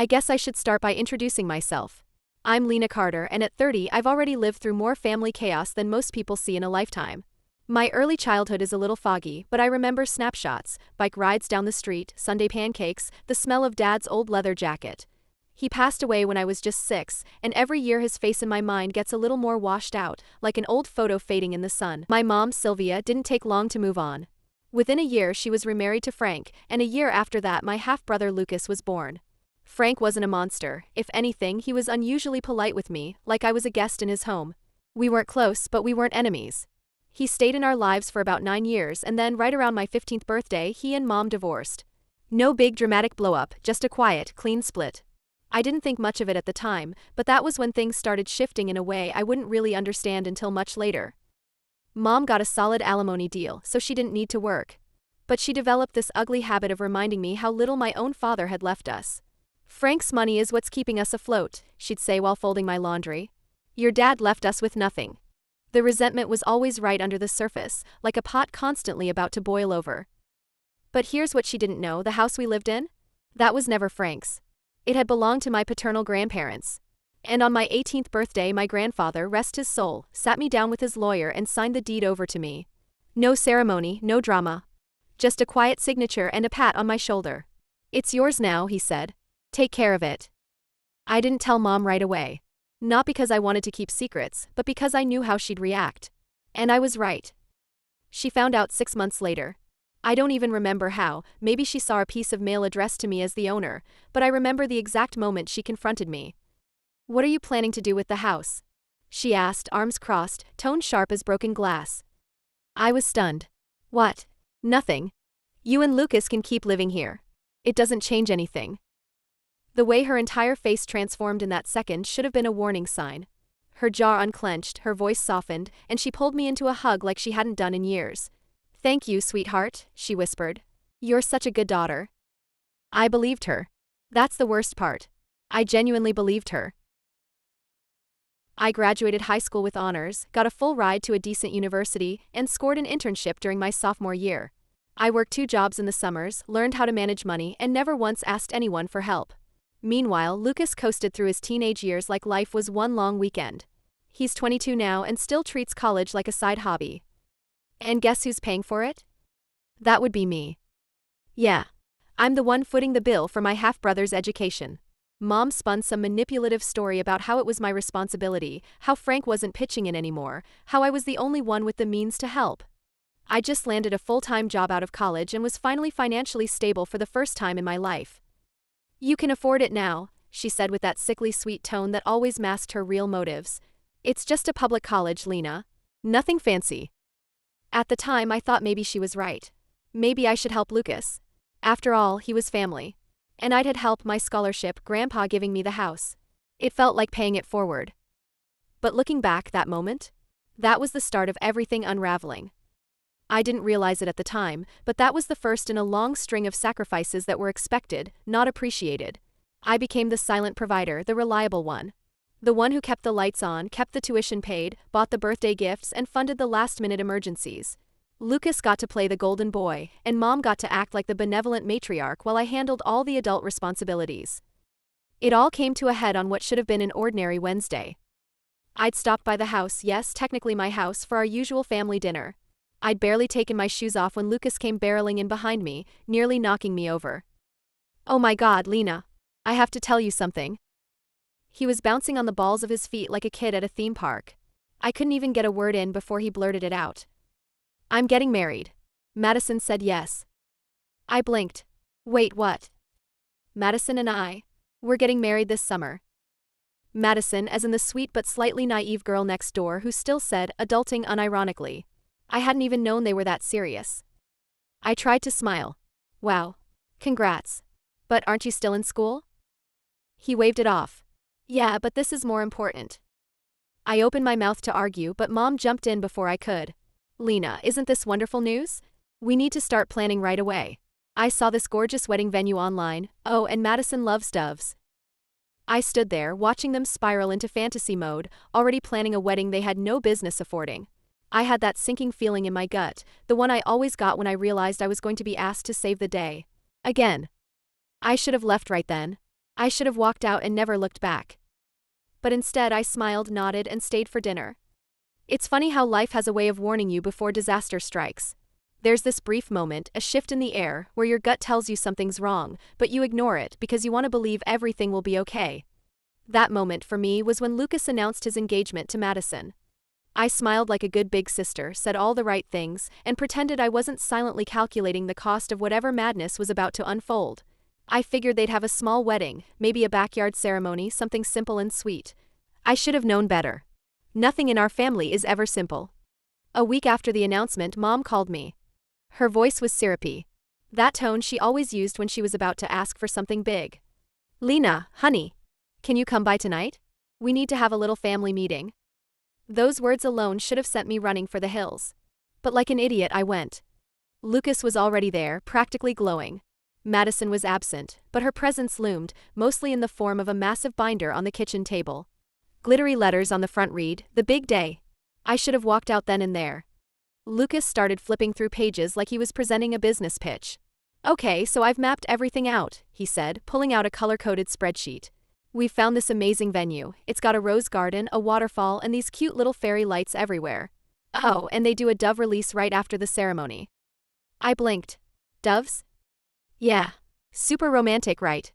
I guess I should start by introducing myself. I'm Lena Carter, and at 30, I've already lived through more family chaos than most people see in a lifetime. My early childhood is a little foggy, but I remember snapshots: bike rides down the street, Sunday pancakes, the smell of Dad's old leather jacket. He passed away when I was just 6, and every year his face in my mind gets a little more washed out, like an old photo fading in the sun. My mom, Sylvia, didn't take long to move on. Within a year, she was remarried to Frank, and a year after that, my half-brother Lucas was born. Frank wasn't a monster. If anything, he was unusually polite with me, like I was a guest in his home. We weren't close, but we weren't enemies. He stayed in our lives for about 9 years, and then right around my 15th birthday, he and Mom divorced. No big dramatic blow-up, just a quiet, clean split. I didn't think much of it at the time, but that was when things started shifting in a way I wouldn't really understand until much later. Mom got a solid alimony deal, so she didn't need to work. But she developed this ugly habit of reminding me how little my own father had left us. "Frank's money is what's keeping us afloat," she'd say while folding my laundry. "Your dad left us with nothing." The resentment was always right under the surface, like a pot constantly about to boil over. But here's what she didn't know: the house we lived in? That was never Frank's. It had belonged to my paternal grandparents. And on my 18th birthday, my grandfather, rest his soul, sat me down with his lawyer and signed the deed over to me. No ceremony, no drama. Just a quiet signature and a pat on my shoulder. "It's yours now," he said. "Take care of it." I didn't tell Mom right away. Not because I wanted to keep secrets, but because I knew how she'd react. And I was right. She found out 6 months later. I don't even remember how. Maybe she saw a piece of mail addressed to me as the owner, but I remember the exact moment she confronted me. "What are you planning to do with the house?" she asked, arms crossed, tone sharp as broken glass. I was stunned. "What? Nothing. You and Lucas can keep living here. It doesn't change anything." The way her entire face transformed in that second should have been a warning sign. Her jaw unclenched, her voice softened, and she pulled me into a hug like she hadn't done in years. "Thank you, sweetheart," she whispered. "You're such a good daughter." I believed her. That's the worst part. I genuinely believed her. I graduated high school with honors, got a full ride to a decent university, and scored an internship during my sophomore year. I worked 2 jobs in the summers, learned how to manage money, and never once asked anyone for help. Meanwhile, Lucas coasted through his teenage years like life was one long weekend. He's 22 now and still treats college like a side hobby. And guess who's paying for it? That would be me. Yeah. I'm the one footing the bill for my half-brother's education. Mom spun some manipulative story about how it was my responsibility, how Frank wasn't pitching in anymore, how I was the only one with the means to help. I just landed a full-time job out of college and was finally financially stable for the first time in my life. "You can afford it now," she said with that sickly sweet tone that always masked her real motives. "It's just a public college, Lena. Nothing fancy." At the time, I thought maybe she was right. Maybe I should help Lucas. After all, he was family. And I'd had help, my scholarship, Grandpa giving me the house. It felt like paying it forward. But looking back, that moment? That was the start of everything unraveling. I didn't realize it at the time, but that was the first in a long string of sacrifices that were expected, not appreciated. I became the silent provider, the reliable one. The one who kept the lights on, kept the tuition paid, bought the birthday gifts, and funded the last-minute emergencies. Lucas got to play the golden boy, and Mom got to act like the benevolent matriarch while I handled all the adult responsibilities. It all came to a head on what should have been an ordinary Wednesday. I'd stopped by the house, yes, technically my house, for our usual family dinner. I'd barely taken my shoes off when Lucas came barreling in behind me, nearly knocking me over. "Oh my God, Lena. I have to tell you something." He was bouncing on the balls of his feet like a kid at a theme park. I couldn't even get a word in before he blurted it out. "I'm getting married." Madison said yes. I blinked. "Wait, what?" "Madison and we're getting married this summer." Madison, as in the sweet but slightly naive girl next door who still said, adulting unironically. I hadn't even known they were that serious. I tried to smile. "Wow. Congrats. But aren't you still in school?" He waved it off. "Yeah, but this is more important." I opened my mouth to argue, but Mom jumped in before I could. "Lena, isn't this wonderful news? We need to start planning right away. I saw this gorgeous wedding venue online. Oh, and Madison loves doves." I stood there, watching them spiral into fantasy mode, already planning a wedding they had no business affording. I had that sinking feeling in my gut, the one I always got when I realized I was going to be asked to save the day. Again. I should have left right then. I should have walked out and never looked back. But instead I smiled, nodded, and stayed for dinner. It's funny how life has a way of warning you before disaster strikes. There's this brief moment, a shift in the air, where your gut tells you something's wrong, but you ignore it because you want to believe everything will be okay. That moment for me was when Lucas announced his engagement to Madison. I smiled like a good big sister, said all the right things, and pretended I wasn't silently calculating the cost of whatever madness was about to unfold. I figured they'd have a small wedding, maybe a backyard ceremony, something simple and sweet. I should have known better. Nothing in our family is ever simple. A week after the announcement, Mom called me. Her voice was syrupy. That tone she always used when she was about to ask for something big. "Lena, honey, can you come by tonight? We need to have a little family meeting." Those words alone should have sent me running for the hills. But like an idiot, I went. Lucas was already there, practically glowing. Madison was absent, but her presence loomed, mostly in the form of a massive binder on the kitchen table. Glittery letters on the front read, "The big day." I should have walked out then and there. Lucas started flipping through pages like he was presenting a business pitch. "Okay, so I've mapped everything out," he said, pulling out a color-coded spreadsheet. "We've found this amazing venue. It's got a rose garden, a waterfall, and these cute little fairy lights everywhere. Oh, and they do a dove release right after the ceremony." I blinked. Doves? Yeah. Super romantic, right?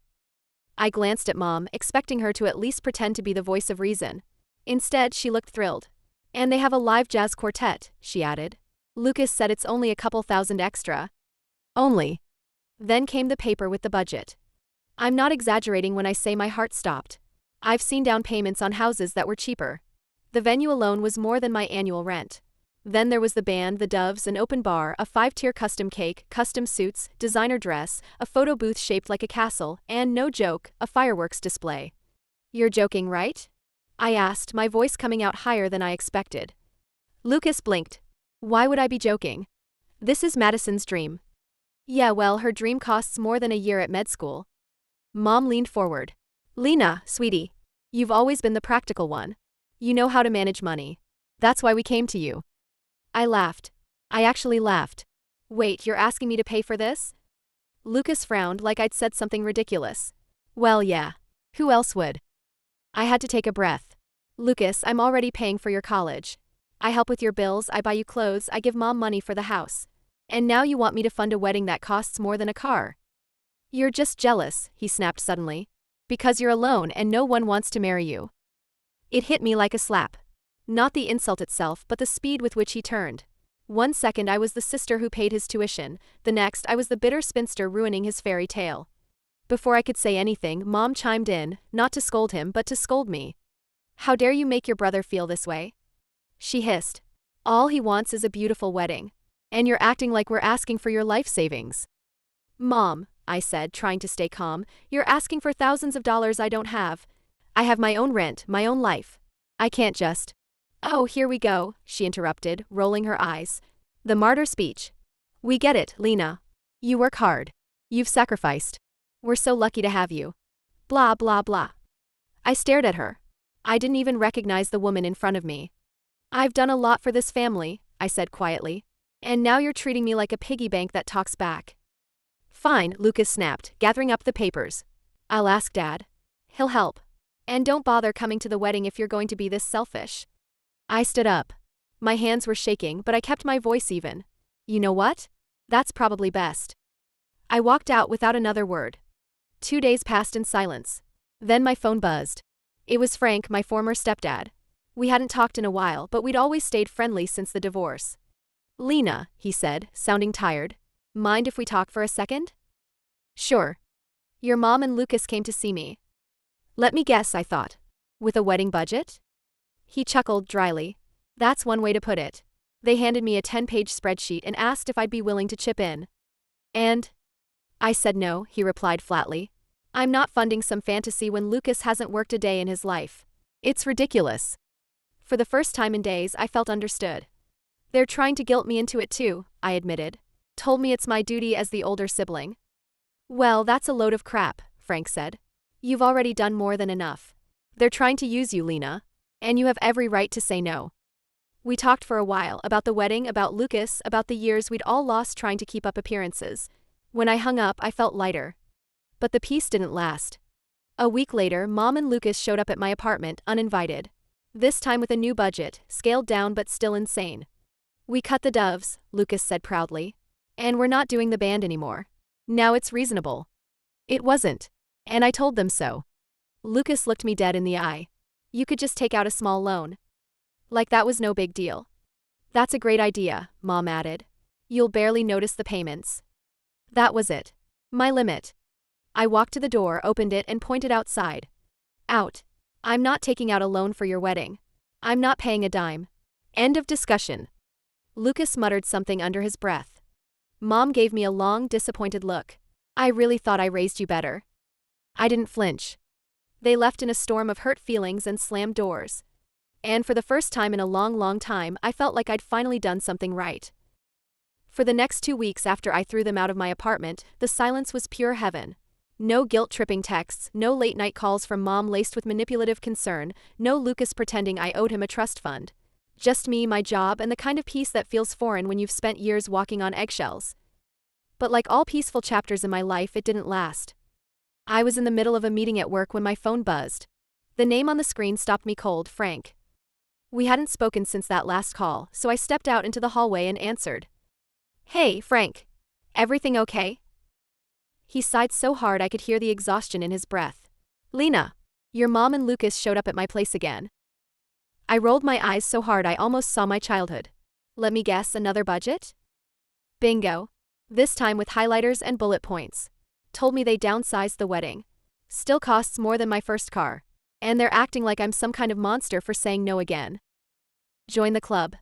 I glanced at Mom, expecting her to at least pretend to be the voice of reason. Instead, she looked thrilled. "And they have a live jazz quartet," she added. "Lucas said it's only a couple thousand extra." Only. Then came the paper with the budget. I'm not exaggerating when I say my heart stopped. I've seen down payments on houses that were cheaper. The venue alone was more than my annual rent. Then there was the band, the doves, an open bar, a 5-tier custom cake, custom suits, designer dress, a photo booth shaped like a castle, and, no joke, a fireworks display. "You're joking, right?" I asked, my voice coming out higher than I expected. Lucas blinked. "Why would I be joking? This is Madison's dream." "Yeah, well, her dream costs more than a year at med school." Mom leaned forward. "Lena, sweetie, you've always been the practical one. You know how to manage money. That's why we came to you." I laughed. I actually laughed. "Wait, you're asking me to pay for this?" Lucas frowned like I'd said something ridiculous. "Well, yeah. Who else would?" I had to take a breath. "Lucas, I'm already paying for your college. I help with your bills, I buy you clothes, I give Mom money for the house. And now you want me to fund a wedding that costs more than a car." "You're just jealous," he snapped suddenly. "Because you're alone and no one wants to marry you." It hit me like a slap. Not the insult itself, but the speed with which he turned. One second I was the sister who paid his tuition, the next I was the bitter spinster ruining his fairy tale. Before I could say anything, Mom chimed in, not to scold him but to scold me. "How dare you make your brother feel this way?" She hissed. "All he wants is a beautiful wedding. And you're acting like we're asking for your life savings." "Mom," I said, trying to stay calm, "you're asking for thousands of dollars I don't have. I have my own rent, my own life. I can't just—" "Oh, here we go," she interrupted, rolling her eyes. "The martyr speech. We get it, Lena. You work hard. You've sacrificed. We're so lucky to have you. Blah, blah, blah." I stared at her. I didn't even recognize the woman in front of me. "I've done a lot for this family," I said quietly. "And now you're treating me like a piggy bank that talks back." "Fine," Lucas snapped, gathering up the papers. "I'll ask Dad. He'll help. And don't bother coming to the wedding if you're going to be this selfish." I stood up. My hands were shaking, but I kept my voice even. "You know what? That's probably best." I walked out without another word. 2 days passed in silence. Then my phone buzzed. It was Frank, my former stepdad. We hadn't talked in a while, but we'd always stayed friendly since the divorce. "Lena," he said, sounding tired. "Mind if we talk for a second?" "Sure. Your mom and Lucas came to see me." Let me guess, I thought. With a wedding budget? He chuckled dryly. "That's one way to put it. They handed me a 10-page spreadsheet and asked if I'd be willing to chip in. And?" I said no, he replied flatly. "I'm not funding some fantasy when Lucas hasn't worked a day in his life. It's ridiculous." For the first time in days, I felt understood. "They're trying to guilt me into it too," I admitted. "Told me it's my duty as the older sibling." "Well, that's a load of crap," Frank said. "You've already done more than enough. They're trying to use you, Lena. And you have every right to say no." We talked for a while, about the wedding, about Lucas, about the years we'd all lost trying to keep up appearances. When I hung up, I felt lighter. But the peace didn't last. A week later, Mom and Lucas showed up at my apartment, uninvited. This time with a new budget, scaled down but still insane. "We cut the doves," Lucas said proudly. "And we're not doing the band anymore. Now it's reasonable." It wasn't. And I told them so. Lucas looked me dead in the eye. "You could just take out a small loan." Like that was no big deal. "That's a great idea," Mom added. "You'll barely notice the payments." That was it. My limit. I walked to the door, opened it, and pointed outside. "Out. I'm not taking out a loan for your wedding. I'm not paying a dime. End of discussion." Lucas muttered something under his breath. Mom gave me a long, disappointed look. "I really thought I raised you better." I didn't flinch. They left in a storm of hurt feelings and slammed doors. And for the first time in a long, long time, I felt like I'd finally done something right. For the next 2 weeks after I threw them out of my apartment, the silence was pure heaven. No guilt-tripping texts, no late-night calls from Mom laced with manipulative concern, no Lucas pretending I owed him a trust fund. Just me, my job, and the kind of peace that feels foreign when you've spent years walking on eggshells. But like all peaceful chapters in my life, it didn't last. I was in the middle of a meeting at work when my phone buzzed. The name on the screen stopped me cold, Frank. We hadn't spoken since that last call, so I stepped out into the hallway and answered. "Hey, Frank. Everything okay?" He sighed so hard I could hear the exhaustion in his breath. "Lena, your mom and Lucas showed up at my place again." I rolled my eyes so hard I almost saw my childhood. "Let me guess, another budget?" Bingo. This time with highlighters and bullet points. Told me they downsized the wedding. Still costs more than my first car. And they're acting like I'm some kind of monster for saying no again. Join the club.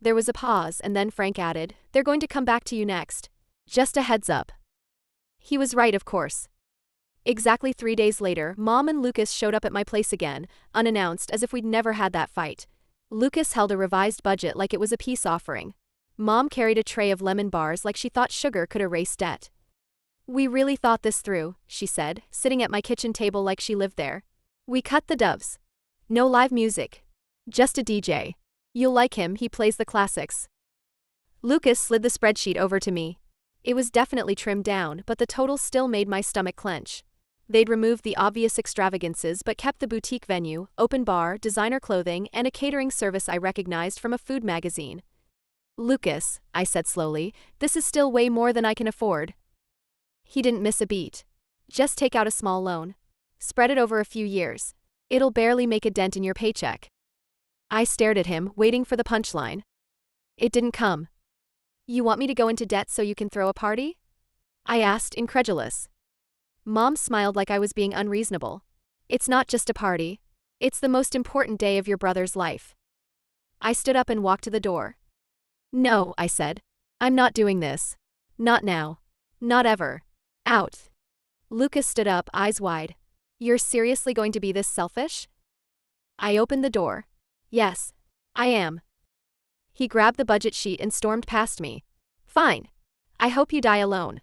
There was a pause, and then Frank added, "They're going to come back to you next. Just a heads up." He was right, of course. Exactly 3 days later, Mom and Lucas showed up at my place again, unannounced, as if we'd never had that fight. Lucas held a revised budget like it was a peace offering. Mom carried a tray of lemon bars like she thought sugar could erase debt. "We really thought this through," she said, sitting at my kitchen table like she lived there. "We cut the doves. No live music. Just a DJ. You'll like him, he plays the classics." Lucas slid the spreadsheet over to me. It was definitely trimmed down, but the total still made my stomach clench. They'd removed the obvious extravagances but kept the boutique venue, open bar, designer clothing, and a catering service I recognized from a food magazine. "Lucas," I said slowly, "this is still way more than I can afford." He didn't miss a beat. "Just take out a small loan. Spread it over a few years. It'll barely make a dent in your paycheck." I stared at him, waiting for the punchline. It didn't come. "You want me to go into debt so you can throw a party?" I asked, incredulous. Mom smiled like I was being unreasonable. "It's not just a party. It's the most important day of your brother's life." I stood up and walked to the door. "No," I said. "I'm not doing this. Not now. Not ever. Out." Lucas stood up, eyes wide. "You're seriously going to be this selfish?" I opened the door. "Yes, I am." He grabbed the budget sheet and stormed past me. "Fine. I hope you die alone."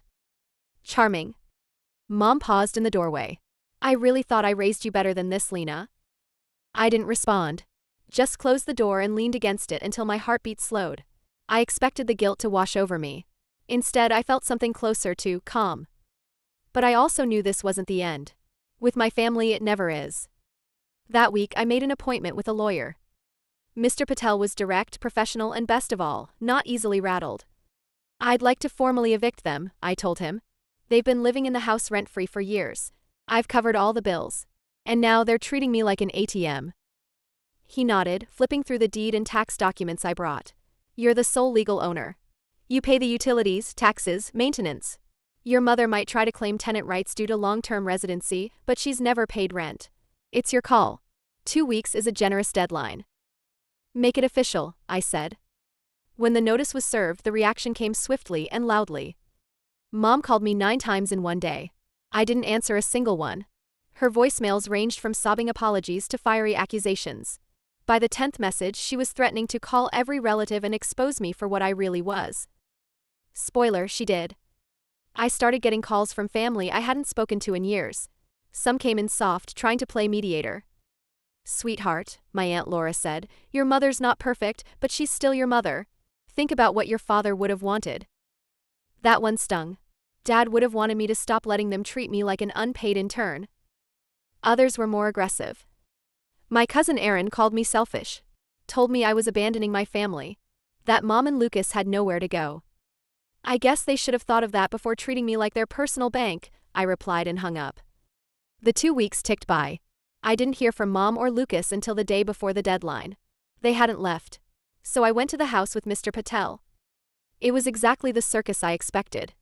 "Charming." Mom paused in the doorway. "I really thought I raised you better than this, Lena." I didn't respond. Just closed the door and leaned against it until my heartbeat slowed. I expected the guilt to wash over me. Instead, I felt something closer to calm. But I also knew this wasn't the end. With my family, it never is. That week, I made an appointment with a lawyer. Mr. Patel was direct, professional, and best of all, not easily rattled. "I'd like to formally evict them," I told him. "They've been living in the house rent-free for years. I've covered all the bills. And now they're treating me like an ATM." He nodded, flipping through the deed and tax documents I brought. "You're the sole legal owner. You pay the utilities, taxes, maintenance. Your mother might try to claim tenant rights due to long-term residency, but she's never paid rent. It's your call. 2 weeks is a generous deadline." "Make it official," I said. When the notice was served, the reaction came swiftly and loudly. Mom called me 9 times in one day. I didn't answer a single one. Her voicemails ranged from sobbing apologies to fiery accusations. By the 10th message, she was threatening to call every relative and expose me for what I really was. Spoiler, she did. I started getting calls from family I hadn't spoken to in years. Some came in soft, trying to play mediator. "Sweetheart," my Aunt Laura said, "your mother's not perfect, but she's still your mother. Think about what your father would have wanted." That one stung. Dad would have wanted me to stop letting them treat me like an unpaid intern. Others were more aggressive. My cousin Aaron called me selfish. Told me I was abandoning my family. That Mom and Lucas had nowhere to go. I guess they should have thought of that before treating me like their personal bank, I replied and hung up. The 2 weeks ticked by. I didn't hear from Mom or Lucas until the day before the deadline. They hadn't left. So I went to the house with Mr. Patel. It was exactly the circus I expected.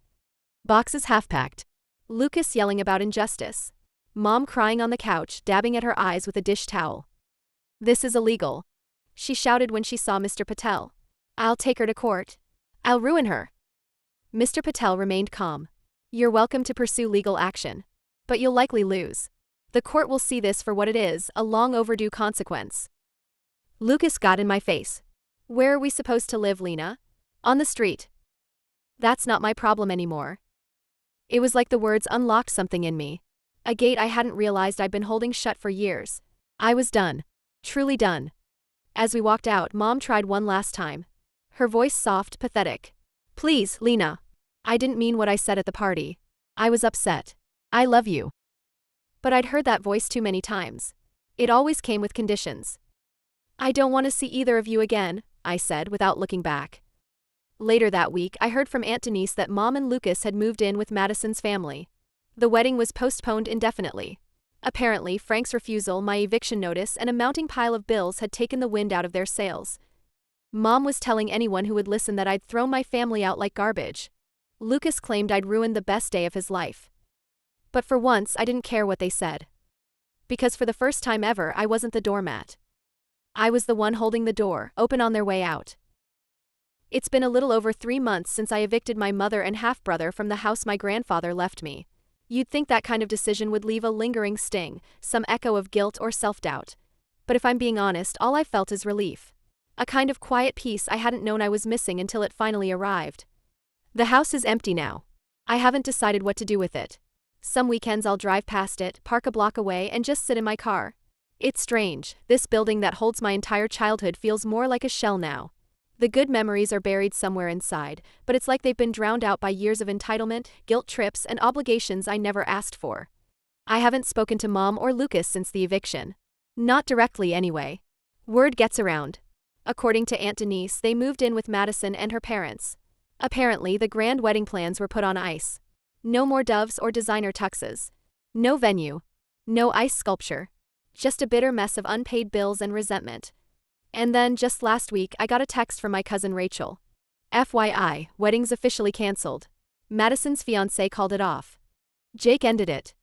Boxes half-packed. Lucas yelling about injustice. Mom crying on the couch, dabbing at her eyes with a dish towel. "This is illegal," she shouted when she saw Mr. Patel. "I'll take her to court. I'll ruin her." Mr. Patel remained calm. "You're welcome to pursue legal action. But you'll likely lose. The court will see this for what it is, a long overdue consequence." Lucas got in my face. "Where are we supposed to live, Lena? On the street." "That's not my problem anymore." It was like the words unlocked something in me. A gate I hadn't realized I'd been holding shut for years. I was done. Truly done. As we walked out, Mom tried one last time. Her voice soft, pathetic. "Please, Lena. I didn't mean what I said at the party. I was upset. I love you." But I'd heard that voice too many times. It always came with conditions. "I don't want to see either of you again," I said without looking back. Later that week, I heard from Aunt Denise that Mom and Lucas had moved in with Madison's family. The wedding was postponed indefinitely. Apparently, Frank's refusal, my eviction notice, and a mounting pile of bills had taken the wind out of their sails. Mom was telling anyone who would listen that I'd thrown my family out like garbage. Lucas claimed I'd ruined the best day of his life. But for once, I didn't care what they said. Because for the first time ever, I wasn't the doormat. I was the one holding the door, open on their way out. It's been a little over 3 months since I evicted my mother and half-brother from the house my grandfather left me. You'd think that kind of decision would leave a lingering sting, some echo of guilt or self-doubt. But if I'm being honest, all I felt is relief. A kind of quiet peace I hadn't known I was missing until it finally arrived. The house is empty now. I haven't decided what to do with it. Some weekends I'll drive past it, park a block away, and just sit in my car. It's strange, this building that holds my entire childhood feels more like a shell now. The good memories are buried somewhere inside, but it's like they've been drowned out by years of entitlement, guilt trips, and obligations I never asked for. I haven't spoken to Mom or Lucas since the eviction. Not directly anyway. Word gets around. According to Aunt Denise, they moved in with Madison and her parents. Apparently, the grand wedding plans were put on ice. No more doves or designer tuxes. No venue. No ice sculpture. Just a bitter mess of unpaid bills and resentment. And then, just last week, I got a text from my cousin Rachel. FYI, wedding's officially cancelled. Madison's fiancé called it off. Jake ended it.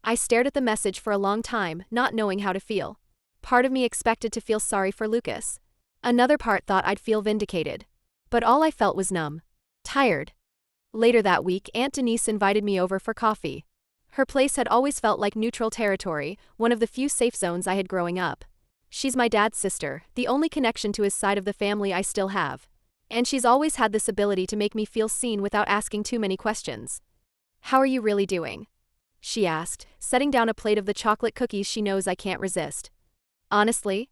I stared at the message for a long time, not knowing how to feel. Part of me expected to feel sorry for Lucas. Another part thought I'd feel vindicated. But all I felt was numb. Tired. Later that week, Aunt Denise invited me over for coffee. Her place had always felt like neutral territory, one of the few safe zones I had growing up. She's my dad's sister, the only connection to his side of the family I still have. And she's always had this ability to make me feel seen without asking too many questions. "How are you really doing?" she asked, setting down a plate of the chocolate cookies she knows I can't resist. "Honestly?"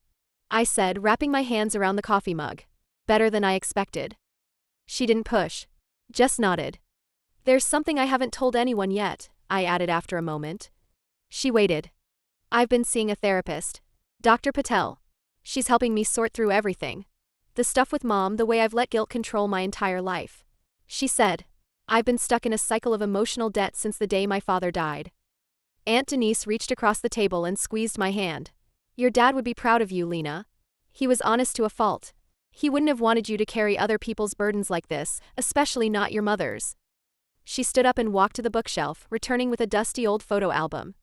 I said, wrapping my hands around the coffee mug. "Better than I expected." She didn't push. Just nodded. "There's something I haven't told anyone yet," I added after a moment. She waited. "I've been seeing a therapist. Dr. Patel. She's helping me sort through everything. The stuff with Mom, the way I've let guilt control my entire life." She said, "I've been stuck in a cycle of emotional debt since the day my father died." Aunt Denise reached across the table and squeezed my hand. "Your dad would be proud of you, Lena. He was honest to a fault. He wouldn't have wanted you to carry other people's burdens like this, especially not your mother's." She stood up and walked to the bookshelf, returning with a dusty old photo album.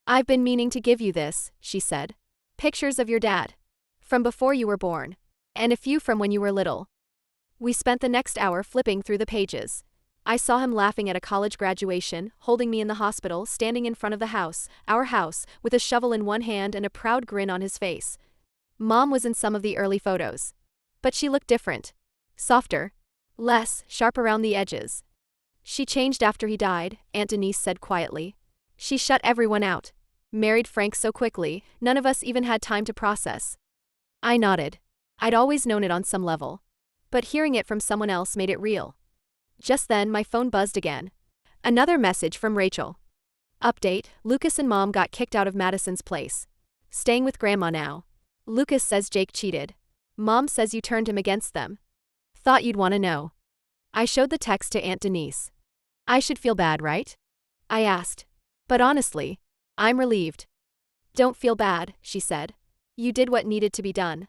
"I've been meaning to give you this," she said. "Pictures of your dad. From before you were born. And a few from when you were little." We spent the next hour flipping through the pages. I saw him laughing at a college graduation, holding me in the hospital, standing in front of the house, our house, with a shovel in one hand and a proud grin on his face. Mom was in some of the early photos. But she looked different. Softer. Less sharp around the edges. "She changed after he died," Aunt Denise said quietly. "She shut everyone out. Married Frank so quickly, none of us even had time to process." I nodded. I'd always known it on some level. But hearing it from someone else made it real. Just then, my phone buzzed again. Another message from Rachel. Update, Lucas and Mom got kicked out of Madison's place. Staying with Grandma now. Lucas says Jake cheated. Mom says you turned him against them. Thought you'd want to know. I showed the text to Aunt Denise. I should feel bad, right? I asked. But honestly, I'm relieved. Don't feel bad, she said. You did what needed to be done.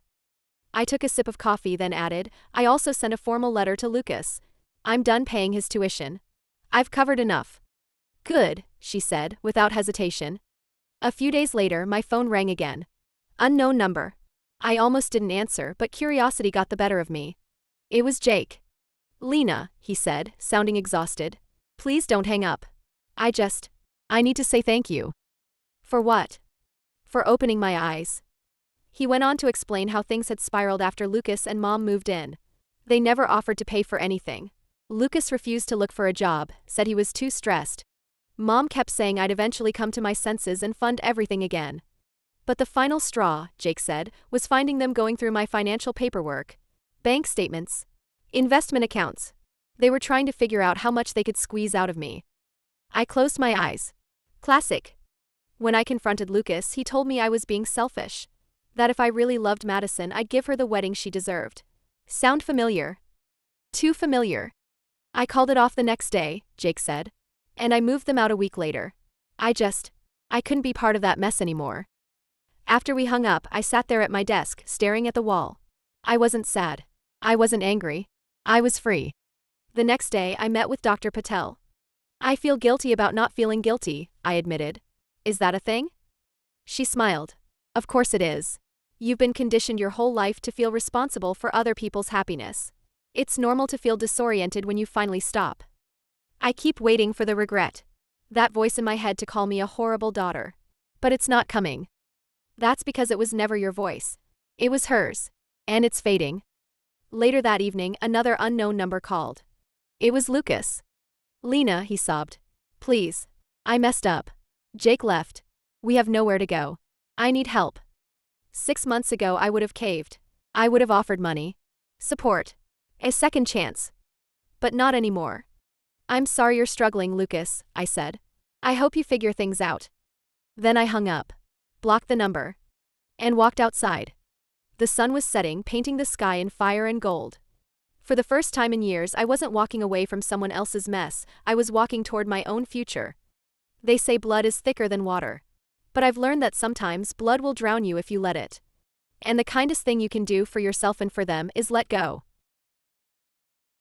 I took a sip of coffee, then added, I also sent a formal letter to Lucas. I'm done paying his tuition. I've covered enough. Good, she said, without hesitation. A few days later, my phone rang again. Unknown number. I almost didn't answer, but curiosity got the better of me. It was Jake. Lena, he said, sounding exhausted. Please don't hang up. I need to say thank you. For what? For opening my eyes. He went on to explain how things had spiraled after Lucas and Mom moved in. They never offered to pay for anything. Lucas refused to look for a job, said he was too stressed. Mom kept saying I'd eventually come to my senses and fund everything again. But the final straw, Jake said, was finding them going through my financial paperwork. Bank statements. Investment accounts. They were trying to figure out how much they could squeeze out of me. I closed my eyes. Classic. When I confronted Lucas, he told me I was being selfish. That if I really loved Madison, I'd give her the wedding she deserved. Sound familiar? Too familiar. I called it off the next day, Jake said. And I moved them out a week later. I couldn't be part of that mess anymore. After we hung up, I sat there at my desk, staring at the wall. I wasn't sad. I wasn't angry. I was free. The next day, I met with Dr. Patel. I feel guilty about not feeling guilty, I admitted. Is that a thing? She smiled. Of course it is. You've been conditioned your whole life to feel responsible for other people's happiness. It's normal to feel disoriented when you finally stop. I keep waiting for the regret. That voice in my head to call me a horrible daughter. But it's not coming. That's because it was never your voice. It was hers. And it's fading. Later that evening, another unknown number called. It was Lucas. Lena, he sobbed. Please. I messed up. Jake left. We have nowhere to go. I need help. 6 months ago I would have caved. I would have offered money. Support. A second chance. But not anymore. I'm sorry you're struggling, Lucas, I said. I hope you figure things out. Then I hung up. Blocked the number. And walked outside. The sun was setting, painting the sky in fire and gold. For the first time in years, I wasn't walking away from someone else's mess, I was walking toward my own future. They say blood is thicker than water. But I've learned that sometimes blood will drown you if you let it. And the kindest thing you can do for yourself and for them is let go.